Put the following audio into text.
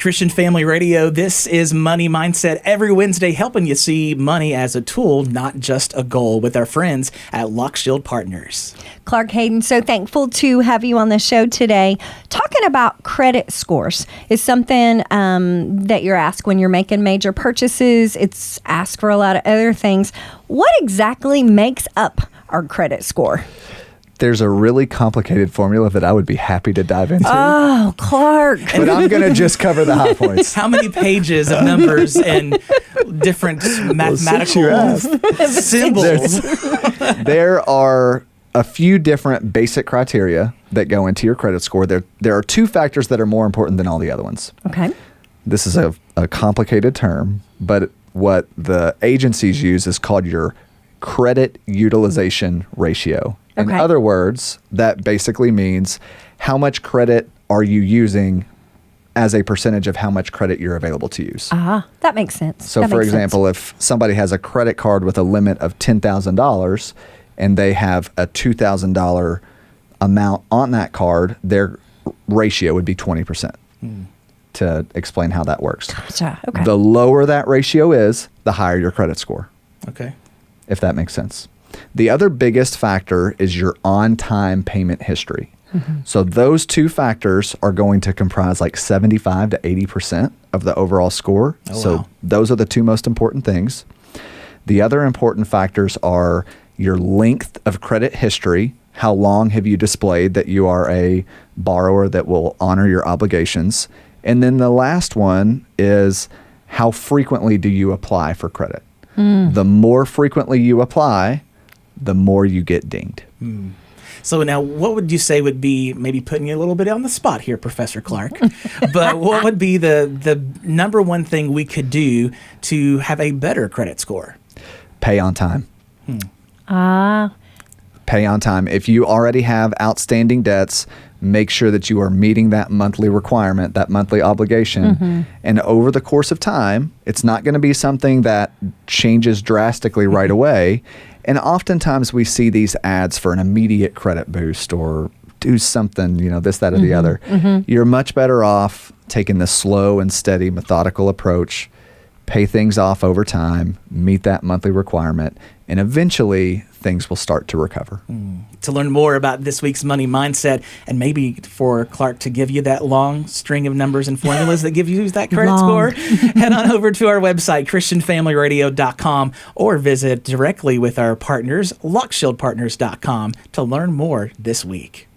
Christian Family Radio, this is Money Mindset, every Wednesday helping you see money as a tool, not just a goal, with our friends at LockShield Partners. Clark Hayden, so thankful to have you on the show today. Talking about credit scores is something that you're asked when you're making major purchases. It's asked for a lot of other things. What exactly makes up our credit score? There's a really complicated formula that I would be happy to dive into. Oh, Clark. But I'm going to just cover the high points. How many pages of numbers and different mathematical symbols? There are a few different basic criteria that go into your credit score. There are two factors that are more important than all the other ones. Okay. This is a complicated term, but what the agencies use is called your credit utilization ratio. In other words, that basically means how much credit are you using as a percentage of how much credit you're available to use. That makes sense. So for example, if somebody has a credit card with a limit of $10,000 and they have a $2,000 amount on that card, their ratio would be 20%. To explain how that works. Gotcha. Okay. The lower that ratio is, the higher your credit score. Okay. If that makes sense. The other biggest factor is your on-time payment history. So those two factors are going to comprise like 75 to 80% of the overall score. So those are the two most important things. The other important factors are your length of credit history. How long have you displayed that you are a borrower that will honor your obligations? And then the last one is how frequently do you apply for credit? The more frequently you apply, the more you get dinged. So now what would you say would be, maybe putting you a little bit on the spot here, Professor Clark, but what would be the number one thing we could do to have a better credit score? Pay on time. Pay on time. If you already have outstanding debts, make sure that you are meeting that monthly requirement, that monthly obligation. And over the course of time, it's not going to be something that changes drastically right away. And oftentimes we see these ads for an immediate credit boost or do something, this, that, or the other. You're much better off taking the slow and steady, methodical approach, pay things off over time, meet that monthly requirement, and eventually things will start to recover. To learn more about this week's Money Mindset, and maybe for Clark to give you that long string of numbers and formulas that give you that credit score, head on over to our website, ChristianFamilyRadio.com, or visit directly with our partners, LockShieldPartners.com, to learn more this week.